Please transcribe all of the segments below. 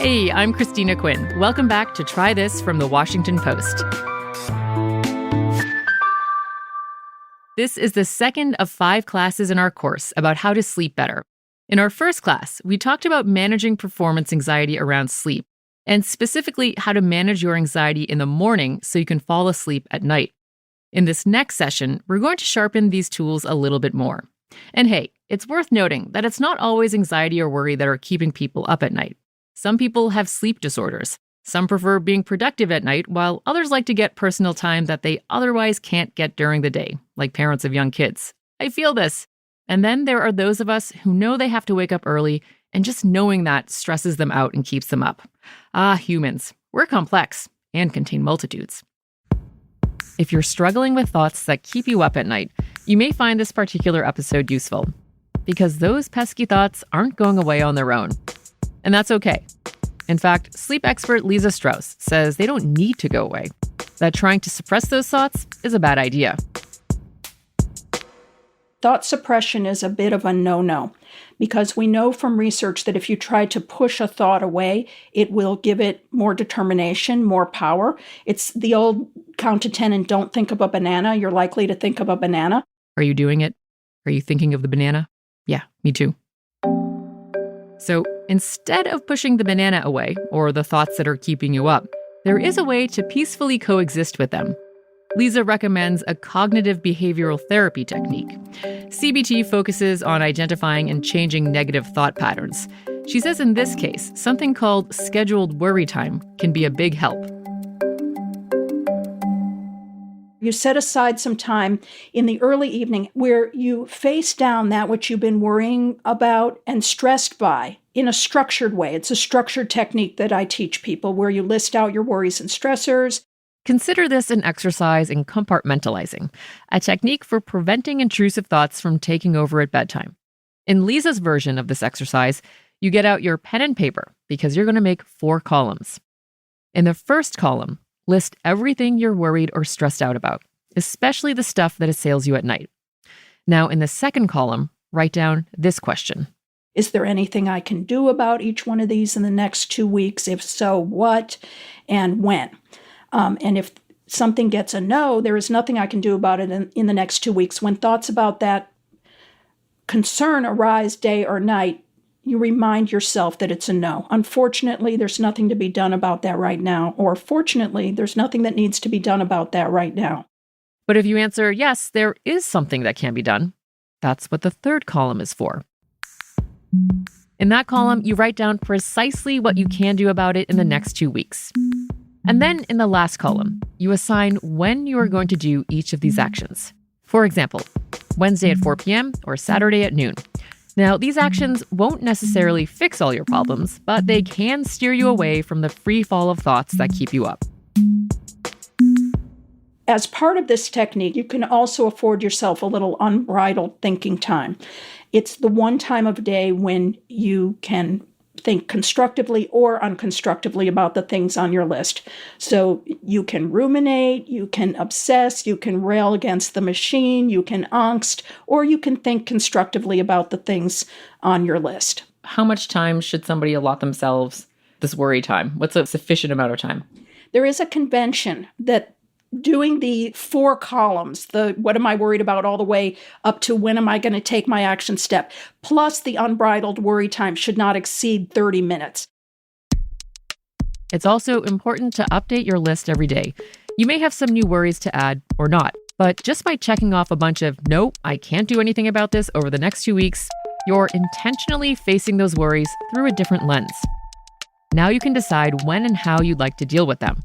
Hey, I'm Christina Quinn. Welcome back to Try This from the Washington Post. This is the second of 5 classes in our course about how to sleep better. In our first class, we talked about managing performance anxiety around sleep, and specifically how to manage your anxiety in the morning so you can fall asleep at night. In this next session, we're going to sharpen these tools a little bit more. And hey, it's worth noting that it's not always anxiety or worry that are keeping people up at night. Some people have sleep disorders. Some prefer being productive at night, while others like to get personal time that they otherwise can't get during the day, like parents of young kids. I feel this. And then there are those of us who know they have to wake up early, and just knowing that stresses them out and keeps them up. Humans. We're complex and contain multitudes. If you're struggling with thoughts that keep you up at night, you may find this particular episode useful, because those pesky thoughts aren't going away on their own. And that's okay. In fact, sleep expert Lisa Strauss says they don't need to go away, that trying to suppress those thoughts is a bad idea. Thought suppression is a bit of a no-no, because we know from research that if you try to push a thought away, it will give it more determination, more power. It's the old count to 10 and don't think of a banana. You're likely to think of a banana. Are you doing it? Are you thinking of the banana? Yeah, me too. So instead of pushing the banana away, or the thoughts that are keeping you up, there is a way to peacefully coexist with them. Lisa recommends a cognitive behavioral therapy technique. CBT focuses on identifying and changing negative thought patterns. She says in this case, something called scheduled worry time can be a big help. You set aside some time in the early evening where you face down that which you've been worrying about and stressed by in a structured way. It's a structured technique that I teach people where you list out your worries and stressors. Consider this an exercise in compartmentalizing, a technique for preventing intrusive thoughts from taking over at bedtime. In Lisa's version of this exercise, you get out your pen and paper because you're going to make 4 columns. In the first column, list everything you're worried or stressed out about, especially the stuff that assails you at night. Now, in the second column, write down this question. Is there anything I can do about each one of these in the next 2 weeks? If so, what and when? And if something gets a no, there is nothing I can do about it in the next 2 weeks. When thoughts about that concern arise day or night, you remind yourself that it's a no. Unfortunately, there's nothing to be done about that right now. Or fortunately, there's nothing that needs to be done about that right now. But if you answer, yes, there is something that can be done, that's what the third column is for. In that column, you write down precisely what you can do about it in the next 2 weeks. And then in the last column, you assign when you are going to do each of these actions. For example, Wednesday at 4 p.m. or Saturday at noon. Now, these actions won't necessarily fix all your problems, but they can steer you away from the free fall of thoughts that keep you up. As part of this technique, you can also afford yourself a little unbridled thinking time. It's the one time of day when you can think constructively or unconstructively about the things on your list. So you can ruminate, you can obsess, you can rail against the machine, you can angst, or you can think constructively about the things on your list. How much time should somebody allot themselves this worry time? What's a sufficient amount of time? There is a convention that doing the 4 columns, the what am I worried about all the way up to when am I going to take my action step, plus the unbridled worry time should not exceed 30 minutes. It's also important to update your list every day. You may have some new worries to add or not, but just by checking off a bunch of, no, I can't do anything about this over the next 2 weeks, you're intentionally facing those worries through a different lens. Now you can decide when and how you'd like to deal with them.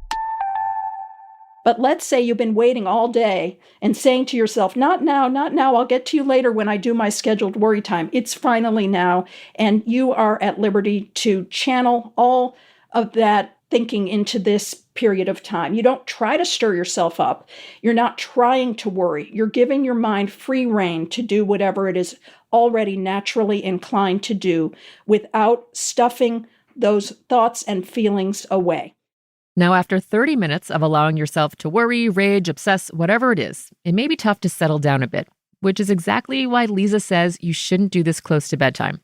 But let's say you've been waiting all day and saying to yourself, not now, not now, I'll get to you later when I do my scheduled worry time. It's finally now, and you are at liberty to channel all of that thinking into this period of time. You don't try to stir yourself up. You're not trying to worry. You're giving your mind free rein to do whatever it is already naturally inclined to do without stuffing those thoughts and feelings away. Now, after 30 minutes of allowing yourself to worry, rage, obsess, whatever it is, it may be tough to settle down a bit, which is exactly why Lisa says you shouldn't do this close to bedtime.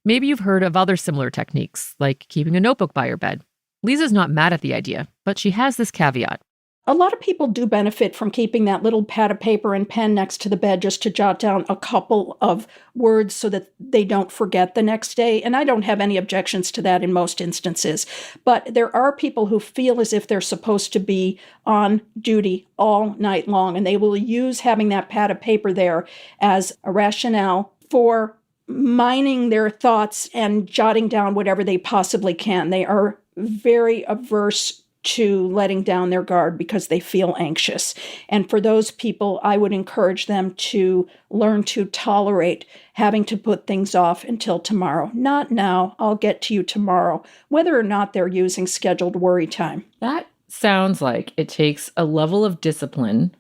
Maybe you've heard of other similar techniques, like keeping a notebook by your bed. Lisa's not mad at the idea, but she has this caveat. A lot of people do benefit from keeping that little pad of paper and pen next to the bed just to jot down a couple of words so that they don't forget the next day. And I don't have any objections to that in most instances. But there are people who feel as if they're supposed to be on duty all night long, and they will use having that pad of paper there as a rationale for mining their thoughts and jotting down whatever they possibly can. They are very averse to letting down their guard because they feel anxious. And for those people, I would encourage them to learn to tolerate having to put things off until tomorrow. Not now, I'll get to you tomorrow, whether or not they're using scheduled worry time. That sounds like it takes a level of discipline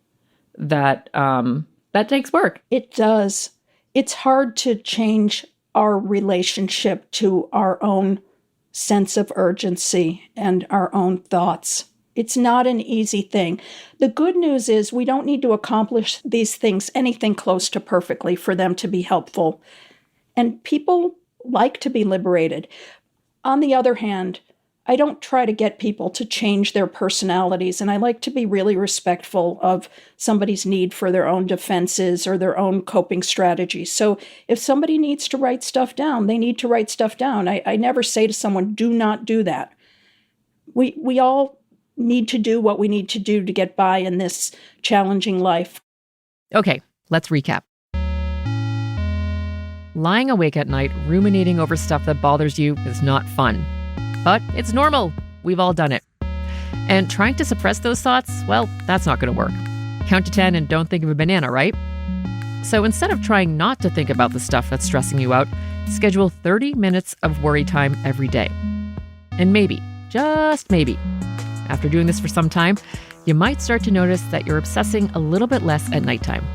that takes work. It does. It's hard to change our relationship to our own sense of urgency and our own thoughts. It's not an easy thing. The good news is we don't need to accomplish these things anything close to perfectly for them to be helpful. And people like to be liberated. On the other hand, I don't try to get people to change their personalities, and I like to be really respectful of somebody's need for their own defenses or their own coping strategies. So if somebody needs to write stuff down, they need to write stuff down. I never say to someone, do not do that. We all need to do what we need to do to get by in this challenging life. Okay, let's recap. Lying awake at night, ruminating over stuff that bothers you is not fun. But it's normal. We've all done it. And trying to suppress those thoughts, well, that's not going to work. Count to 10 and don't think of a banana, right? So instead of trying not to think about the stuff that's stressing you out, schedule 30 minutes of worry time every day. And maybe, just maybe, after doing this for some time, you might start to notice that you're obsessing a little bit less at nighttime.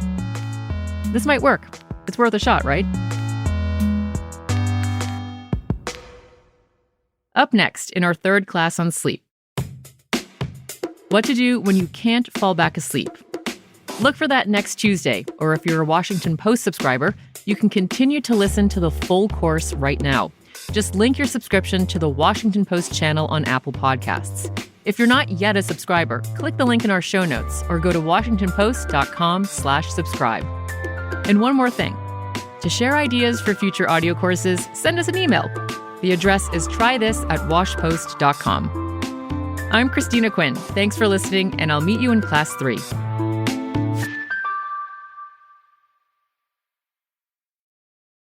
This might work. It's worth a shot, right? Up next in our third class on sleep. What to do when you can't fall back asleep. Look for that next Tuesday, or if you're a Washington Post subscriber, you can continue to listen to the full course right now. Just link your subscription to the Washington Post channel on Apple Podcasts. If you're not yet a subscriber, click the link in our show notes or go to washingtonpost.com/subscribe. And one more thing. To share ideas for future audio courses, send us an email. The address is trythis@washpost.com. I'm Christina Quinn. Thanks for listening, and I'll meet you in Class 3.